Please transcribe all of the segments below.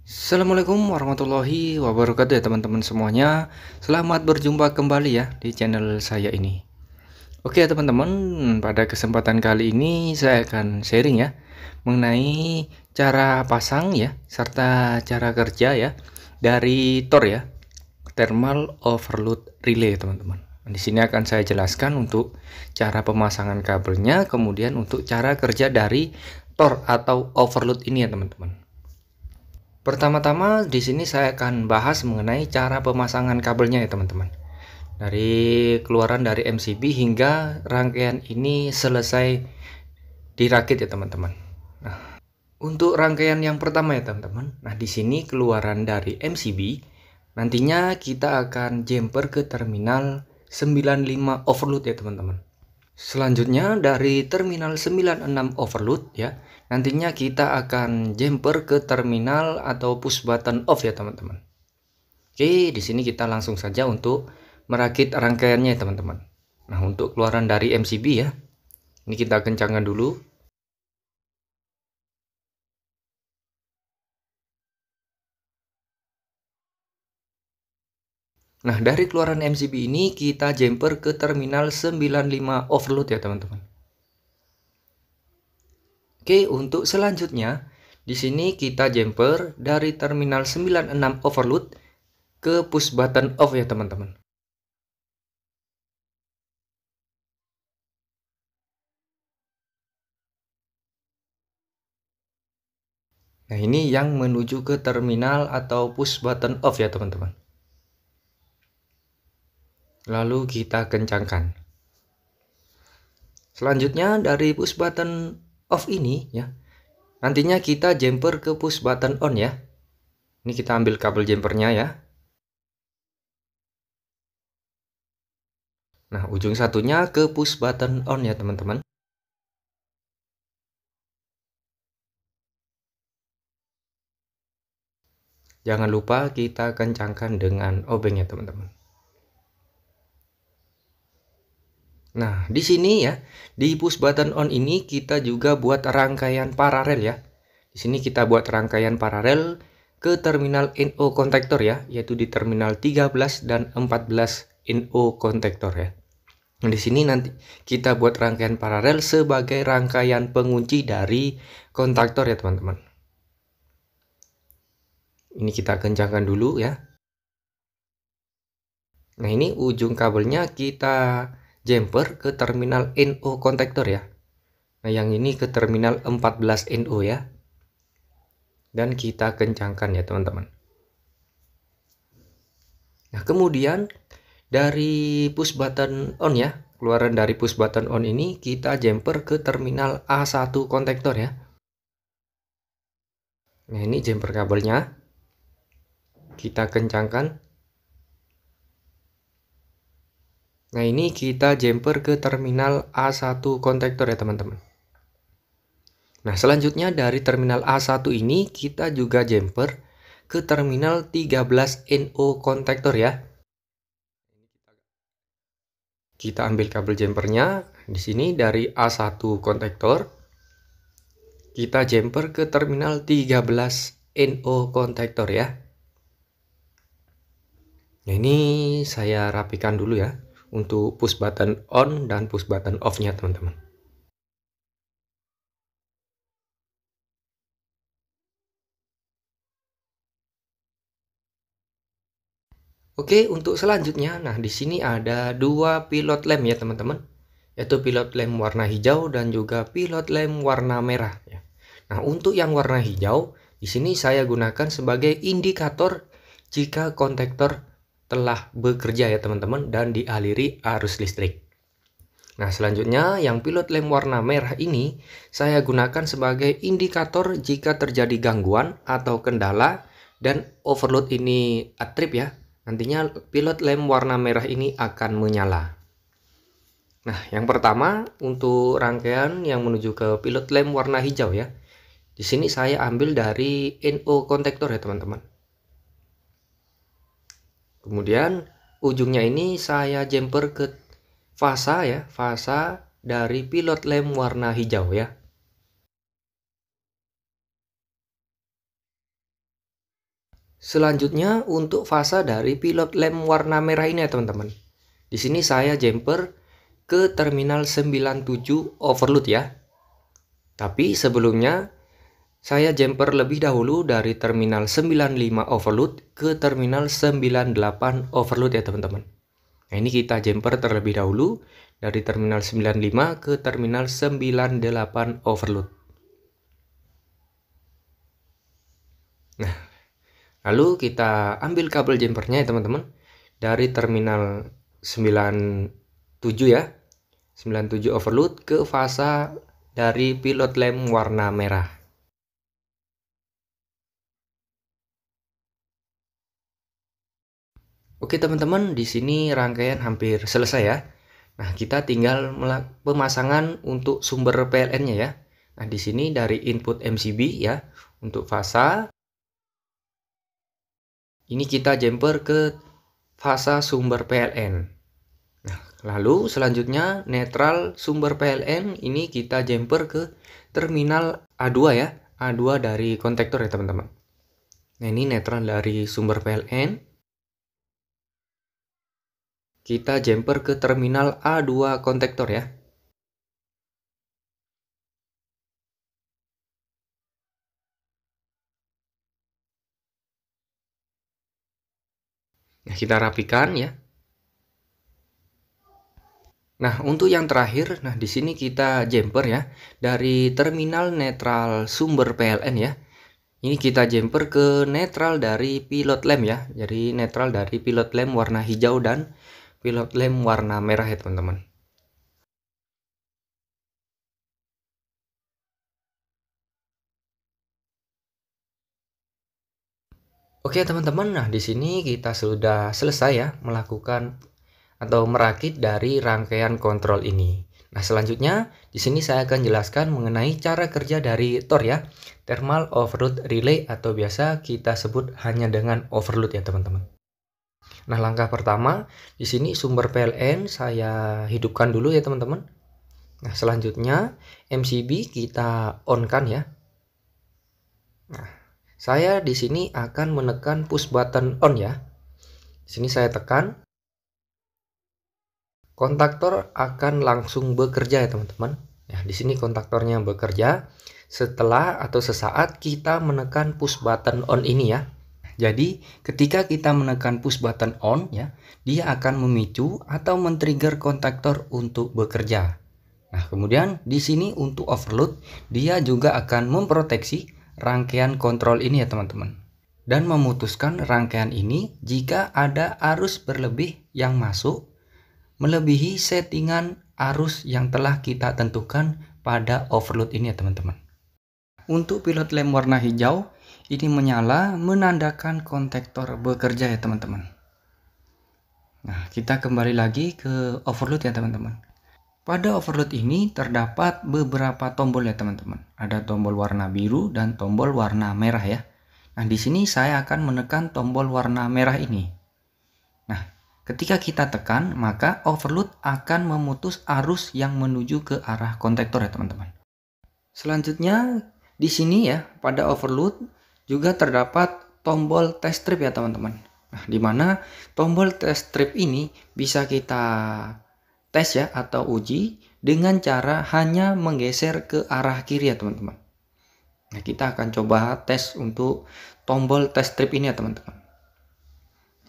Assalamualaikum warahmatullahi wabarakatuh ya teman-teman semuanya. Selamat berjumpa kembali ya di channel saya ini. Oke ya teman-teman, pada kesempatan kali ini saya akan sharing ya mengenai cara pasang ya serta cara kerja ya dari TOR ya, Thermal Overload Relay teman-teman. Di sini akan saya jelaskan untuk cara pemasangan kabelnya, kemudian untuk cara kerja dari TOR atau overload ini ya teman-teman. Pertama-tama di sini saya akan bahas mengenai cara pemasangan kabelnya ya teman-teman. Dari keluaran dari MCB hingga rangkaian ini selesai dirakit ya teman-teman. Nah, untuk rangkaian yang pertama ya teman-teman. Nah, di sini keluaran dari MCB nantinya kita akan jumper ke terminal 95 overload ya teman-teman. Selanjutnya dari terminal 96 overload ya, nantinya kita akan jumper ke terminal atau push button off ya teman-teman. Oke, di sini kita langsung saja untuk merakit rangkaiannya ya teman-teman. Nah, untuk keluaran dari MCB ya, ini kita kencangkan dulu. Nah, dari keluaran MCB ini kita jumper ke terminal 95 overload ya teman-teman. Oke, untuk selanjutnya di sini kita jumper dari terminal 96 overload ke push button off ya teman-teman. Nah, ini yang menuju ke terminal atau push button off ya teman-teman. Lalu kita kencangkan. Selanjutnya dari push button off ini ya, nantinya kita jumper ke push button on ya. Ini kita ambil kabel jumpernya ya. Nah, ujung satunya ke push button on ya teman-teman. Jangan lupa kita kencangkan dengan obeng ya teman-teman. Nah, di sini ya, di push button on ini kita juga buat rangkaian paralel ya. Di sini kita buat rangkaian paralel ke terminal NO kontaktor ya, yaitu di terminal 13 dan 14 NO kontaktor ya. Nah, di sini nanti kita buat rangkaian paralel sebagai rangkaian pengunci dari kontaktor ya teman-teman. Ini kita kencangkan dulu ya. Nah, ini ujung kabelnya kita jumper ke terminal NO kontaktor ya. Nah, yang ini ke terminal 14 NO ya. Dan kita kencangkan ya teman-teman. Nah, kemudian dari push button on ya, keluaran dari push button on ini kita jumper ke terminal A1 kontaktor ya. Nah, ini jumper kabelnya. Kita kencangkan. Nah, ini kita jumper ke terminal A1 kontaktor ya teman-teman. Nah, selanjutnya dari terminal A1 ini kita juga jumper ke terminal 13 NO kontaktor ya. Kita ambil kabel jumpernya di sini dari A1 kontaktor. Kita jumper ke terminal 13 NO kontaktor ya. Nah, ini saya rapikan dulu ya untuk push button on dan push button off-nya teman-teman. Oke, untuk selanjutnya, nah di sini ada dua pilot lamp ya teman-teman, yaitu pilot lamp warna hijau dan juga pilot lamp warna merah. Ya. Nah, untuk yang warna hijau, di sini saya gunakan sebagai indikator jika kontaktor telah bekerja ya teman-teman dan dialiri arus listrik. Nah, selanjutnya yang pilot lamp warna merah ini saya gunakan sebagai indikator jika terjadi gangguan atau kendala dan overload ini trip ya. Nantinya pilot lamp warna merah ini akan menyala. Nah, yang pertama untuk rangkaian yang menuju ke pilot lamp warna hijau ya. Di sini saya ambil dari NO kontaktor ya teman-teman. Kemudian ujungnya ini saya jumper ke fasa ya, fasa dari pilot lamp warna hijau ya. Selanjutnya untuk fasa dari pilot lem warna merah ini ya teman-teman. Di sini saya jumper ke terminal 97 overload ya. Tapi sebelumnya saya jumper lebih dahulu dari terminal 95 overload ke terminal 98 overload ya teman-teman. Nah, ini kita jumper terlebih dahulu dari terminal 95 ke terminal 98 overload. Nah, lalu kita ambil kabel jumpernya ya teman-teman dari terminal 97 ya. 97 overload ke fasa dari pilot lem warna merah. Oke teman-teman, di sini rangkaian hampir selesai ya. Nah, kita tinggal pemasangan untuk sumber PLN-nya ya. Nah, di sini dari input MCB ya, untuk fasa. Ini kita jumper ke fasa sumber PLN. Nah, lalu selanjutnya netral sumber PLN ini kita jumper ke terminal A2 ya. A2 dari kontaktor ya teman-teman. Nah, ini netral dari sumber PLN. Kita jumper ke terminal A2 kontaktor ya. Nah, kita rapikan ya. Nah, untuk yang terakhir, nah di sini kita jumper ya dari terminal netral sumber PLN ya. Ini kita jumper ke netral dari pilot lem ya. Jadi netral dari pilot lem warna hijau dan pilot lem warna merah ya teman-teman. Oke teman-teman, nah di sini kita sudah selesai ya melakukan atau merakit dari rangkaian kontrol ini. Nah, selanjutnya di sini saya akan jelaskan mengenai cara kerja dari TOR ya, Thermal Overload Relay atau biasa kita sebut hanya dengan overload ya teman-teman. Nah, langkah pertama di sini sumber PLN saya hidupkan dulu ya teman-teman. Nah, selanjutnya MCB kita on kan ya. Nah, saya di sini akan menekan push button on ya. Di sini saya tekan. Kontaktor akan langsung bekerja ya teman-teman. Ya, di sini kontaktornya bekerja setelah atau sesaat kita menekan push button on ini ya. Jadi, ketika kita menekan push button on ya, dia akan memicu atau men-trigger kontaktor untuk bekerja. Nah, kemudian di sini untuk overload, dia juga akan memproteksi rangkaian kontrol ini ya teman-teman. Dan memutuskan rangkaian ini jika ada arus berlebih yang masuk melebihi settingan arus yang telah kita tentukan pada overload ini ya teman-teman. Untuk pilot lem warna hijau ini menyala menandakan kontaktor bekerja ya teman-teman. Nah, kita kembali lagi ke overload ya teman-teman. Pada overload ini terdapat beberapa tombol ya teman-teman. Ada tombol warna biru dan tombol warna merah ya. Nah, di sini saya akan menekan tombol warna merah ini. Nah, ketika kita tekan, maka overload akan memutus arus yang menuju ke arah kontaktor ya teman-teman. Selanjutnya di sini ya pada overload juga terdapat tombol test strip ya teman-teman. Nah, di mana tombol test strip ini bisa kita tes ya atau uji dengan cara hanya menggeser ke arah kiri ya teman-teman. Nah, kita akan coba tes untuk tombol test strip ini ya teman-teman.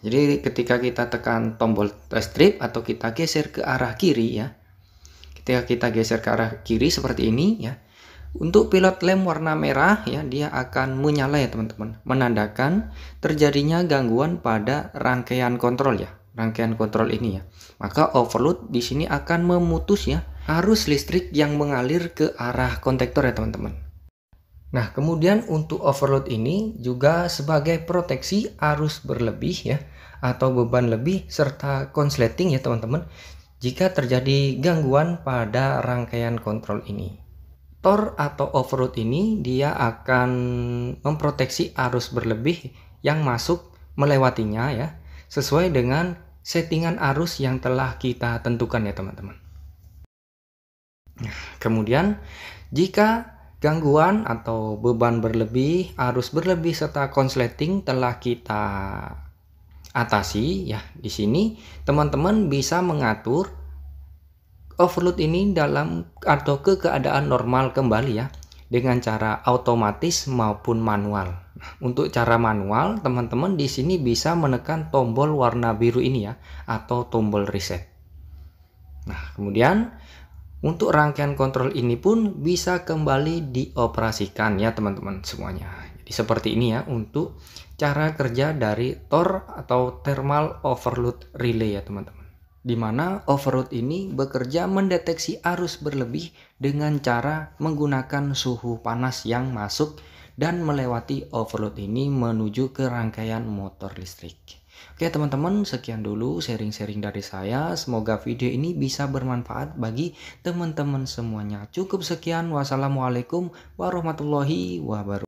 Jadi ketika kita tekan tombol test strip atau kita geser ke arah kiri ya. Ketika kita geser ke arah kiri seperti ini ya. Untuk pilot lem warna merah ya, dia akan menyala ya teman-teman. Menandakan terjadinya gangguan pada rangkaian kontrol ya. Rangkaian kontrol ini ya. Maka overload di sini akan memutus ya arus listrik yang mengalir ke arah kontaktor ya teman-teman. Nah, kemudian untuk overload ini juga sebagai proteksi arus berlebih ya atau beban lebih serta konsleting ya teman-teman jika terjadi gangguan pada rangkaian kontrol ini. TOR atau overload ini dia akan memproteksi arus berlebih yang masuk melewatinya ya sesuai dengan settingan arus yang telah kita tentukan ya teman-teman. Nah, kemudian jika Gangguan atau beban berlebih, arus berlebih serta konsleting telah kita atasi ya. Di sini teman-teman bisa mengatur overload ini dalam atau ke keadaan normal kembali ya, dengan cara otomatis maupun manual. Nah, untuk cara manual, teman-teman di sini bisa menekan tombol warna biru ini ya, atau tombol reset. Nah, kemudian untuk rangkaian kontrol ini pun bisa kembali dioperasikan ya teman-teman semuanya. Jadi seperti ini ya untuk cara kerja dari TOR atau Thermal Overload Relay ya teman-teman. Di mana overload ini bekerja mendeteksi arus berlebih dengan cara menggunakan suhu panas yang masuk dan melewati overload ini menuju ke rangkaian motor listrik. Oke teman-teman, sekian dulu sharing-sharing dari saya. Semoga video ini bisa bermanfaat bagi teman-teman semuanya. Cukup sekian. Wassalamualaikum warahmatullahi wabarakatuh.